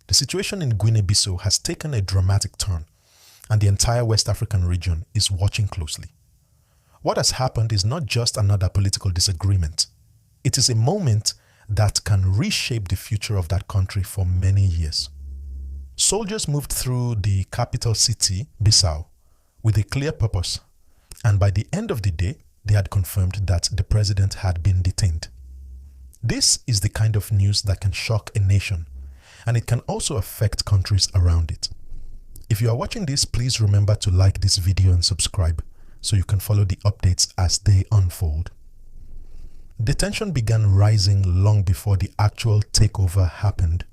The situation in Guinea Bissau has taken a dramatic turn, and the entire West African region is watching closely. What has happened is not just another political disagreement. It is a moment that can reshape the future of that country for many years. Soldiers moved through the capital city, Bissau, with a clear purpose, and by the end of the day, they had confirmed that the president had been detained. This is the kind of news that can shock a nation, and it can also affect countries around it. If you are watching this, please remember to like this video and subscribe so you can follow the updates as they unfold. The tension began rising long before the actual takeover happened.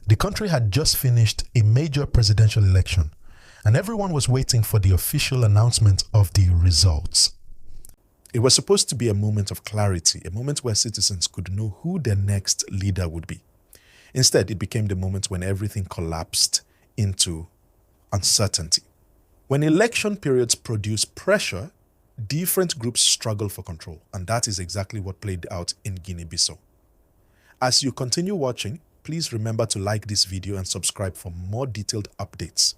The country had just finished a major presidential election, and everyone was waiting for the official announcement of the results. It was supposed to be a moment of clarity, a moment where citizens could know who their next leader would be. Instead, it became the moment when everything collapsed into uncertainty. When election periods produce pressure, different groups struggle for control, and that is exactly what played out in Guinea-Bissau. As you continue watching, please remember to like this video and subscribe for more detailed updates.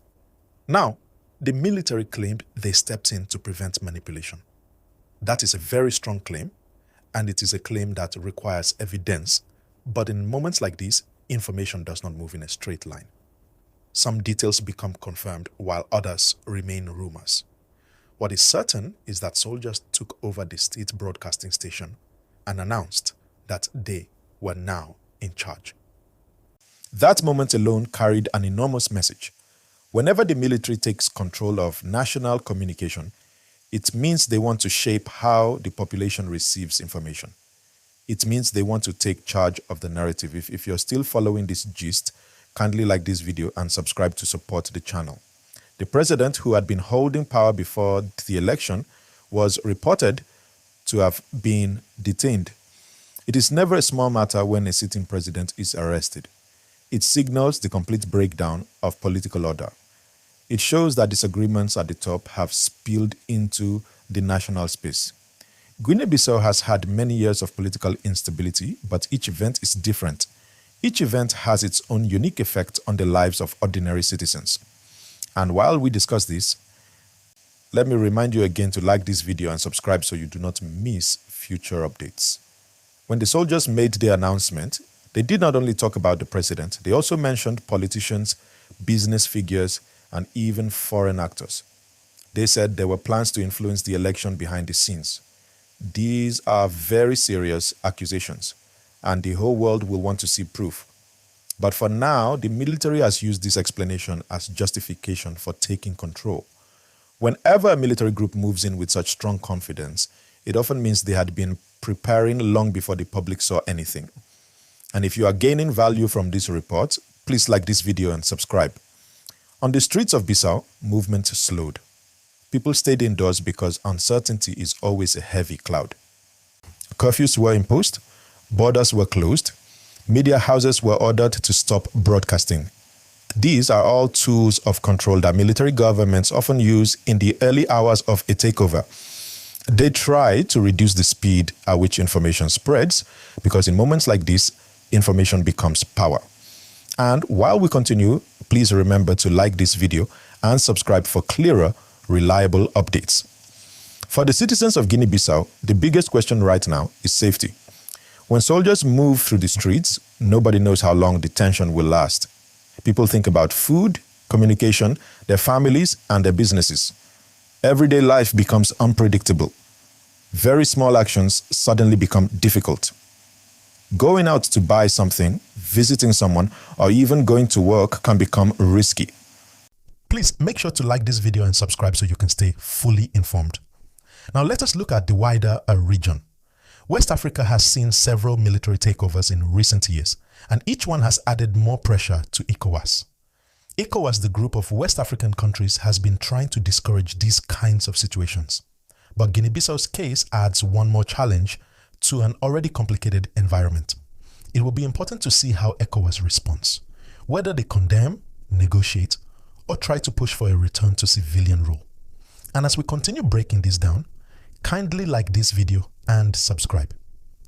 Now, the military claimed they stepped in to prevent manipulation. That is a very strong claim, and it is a claim that requires evidence. But in moments like this, information does not move in a straight line. Some details become confirmed while others remain rumors. What is certain is that soldiers took over the state broadcasting station and announced that they were now in charge. That moment alone carried an enormous message. Whenever the military takes control of national communication, it means they want to shape how the population receives information. It means they want to take charge of the narrative. If you're still following this gist, kindly like this video and subscribe to support the channel. The president, who had been holding power before the election, was reported to have been detained. It is never a small matter when a sitting president is arrested. It signals the complete breakdown of political order. It shows that disagreements at the top have spilled into the national space. Guinea-Bissau has had many years of political instability, but each event is different. Each event has its own unique effect on the lives of ordinary citizens. And while we discuss this, let me remind you again to like this video and subscribe so you do not miss future updates. When the soldiers made their announcement, they did not only talk about the president, they also mentioned politicians, business figures, and even foreign actors. They said there were plans to influence the election behind the scenes. These are very serious accusations, and the whole world will want to see proof. But for now, the military has used this explanation as justification for taking control. Whenever a military group moves in with such strong confidence, it often means they had been preparing long before the public saw anything. And if you are gaining value from this report, please like this video and subscribe. On the streets of Bissau, movement slowed. People stayed indoors because uncertainty is always a heavy cloud. Curfews were imposed, borders were closed, media houses were ordered to stop broadcasting. These are all tools of control that military governments often use in the early hours of a takeover. They try to reduce the speed at which information spreads, because in moments like this, information becomes power. And while we continue, please remember to like this video and subscribe for clearer, reliable updates. For the citizens of Guinea-Bissau, the biggest question right now is safety. When soldiers move through the streets, nobody knows how long the tension will last. People think about food, communication, their families, and their businesses. Everyday life becomes unpredictable. Very small actions suddenly become difficult. Going out to buy something, visiting someone, or even going to work can become risky. Please make sure to like this video and subscribe so you can stay fully informed. Now let us look at the wider region. West Africa has seen several military takeovers in recent years, and each one has added more pressure to ECOWAS. ECOWAS, the group of West African countries, has been trying to discourage these kinds of situations. But Guinea-Bissau's case adds one more challenge to an already complicated environment. It will be important to see how ECOWAS responds, whether they condemn, negotiate, or try to push for a return to civilian rule. And as we continue breaking this down, kindly like this video and subscribe.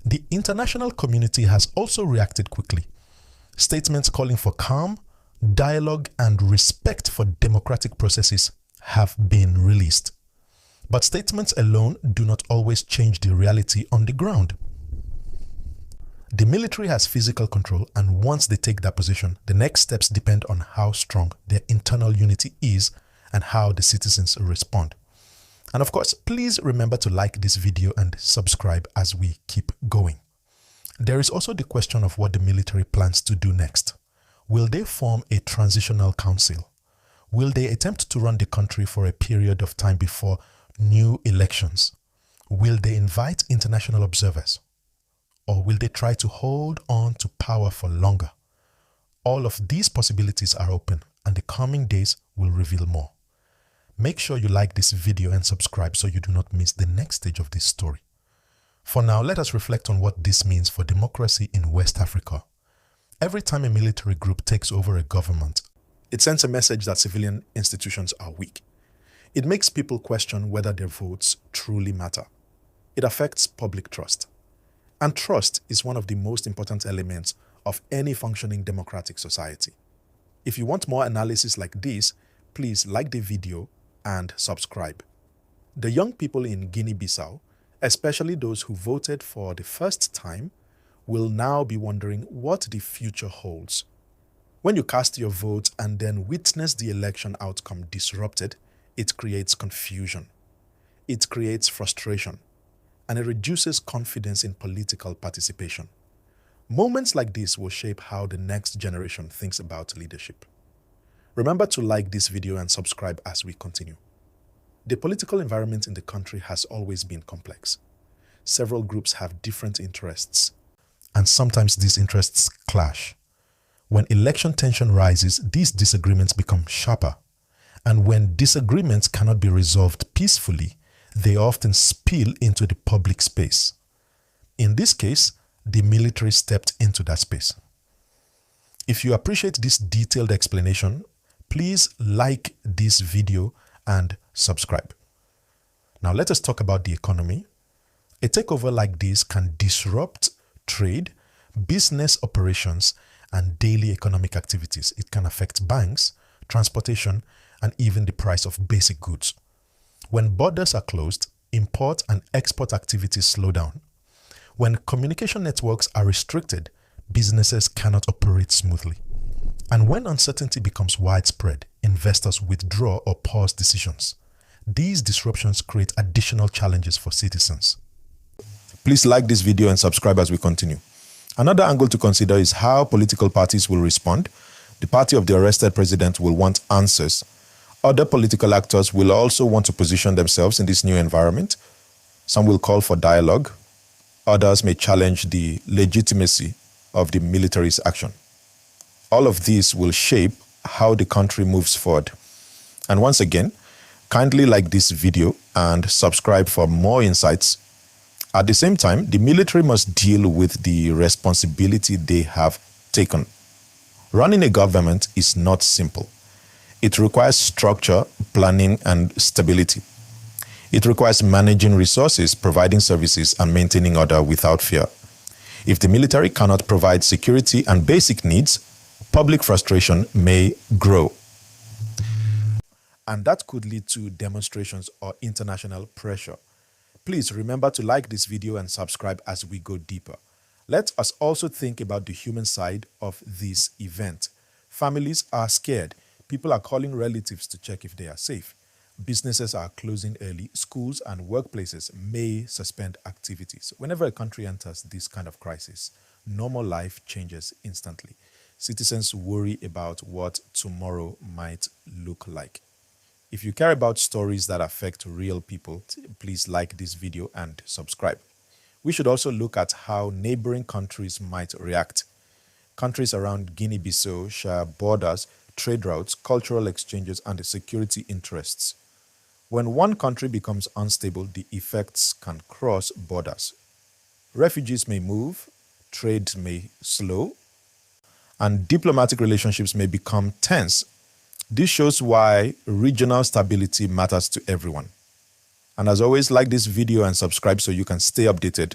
The international community has also reacted quickly. Statements calling for calm, dialogue and respect for democratic processes have been released. But statements alone do not always change the reality on the ground. The military has physical control, and once they take that position, the next steps depend on how strong their internal unity is and how the citizens respond. And of course, please remember to like this video and subscribe as we keep going. There is also the question of what the military plans to do next. Will they form a transitional council? Will they attempt to run the country for a period of time before new elections? Will they invite international observers? Or will they try to hold on to power for longer? All of these possibilities are open, and the coming days will reveal more. Make sure you like this video and subscribe so you do not miss the next stage of this story. For now, let us reflect on what this means for democracy in West Africa. Every time a military group takes over a government, it sends a message that civilian institutions are weak. It makes people question whether their votes truly matter. It affects public trust. And trust is one of the most important elements of any functioning democratic society. If you want more analysis like this, please like the video and subscribe. The young people in Guinea Bissau, especially those who voted for the first time, will now be wondering what the future holds. When you cast your vote and then witness the election outcome disrupted, it creates confusion. It creates frustration, and it reduces confidence in political participation. Moments like this will shape how the next generation thinks about leadership. Remember to like this video and subscribe as we continue. The political environment in the country has always been complex. Several groups have different interests, and sometimes these interests clash. When election tension rises, these disagreements become sharper. And when disagreements cannot be resolved peacefully, they often spill into the public space. In this case, the military stepped into that space. If you appreciate this detailed explanation, please like this video and subscribe. Now let us talk about the economy. A takeover like this can disrupt trade, business operations, and daily economic activities. It can affect banks, transportation, and even the price of basic goods. When borders are closed, import and export activities slow down. When communication networks are restricted, businesses cannot operate smoothly. And when uncertainty becomes widespread, investors withdraw or pause decisions. These disruptions create additional challenges for citizens. Please like this video and subscribe as we continue. Another angle to consider is how political parties will respond. The party of the arrested president will want answers. Other political actors will also want to position themselves in this new environment. Some will call for dialogue. Others may challenge the legitimacy of the military's action. All of these will shape how the country moves forward. And once again, kindly like this video and subscribe for more insights. At the same time, the military must deal with the responsibility they have taken. Running a government is not simple. It requires structure, planning, and stability. It requires managing resources, providing services, and maintaining order without fear. If the military cannot provide security and basic needs, public frustration may grow. And that could lead to demonstrations or international pressure. Please remember to like this video and subscribe as we go deeper. Let us also think about the human side of this event. Families are scared. People are calling relatives to check if they are safe. Businesses are closing early. Schools and workplaces may suspend activities. Whenever a country enters this kind of crisis, normal life changes instantly. Citizens worry about what tomorrow might look like. If you care about stories that affect real people, please like this video and subscribe. We should also look at how neighboring countries might react. Countries around Guinea Bissau share borders, trade routes, cultural exchanges, and security interests. When one country becomes unstable, the effects can cross borders. Refugees may move, trade may slow, and diplomatic relationships may become tense. This shows why regional stability matters to everyone. And as always, like this video and subscribe so you can stay updated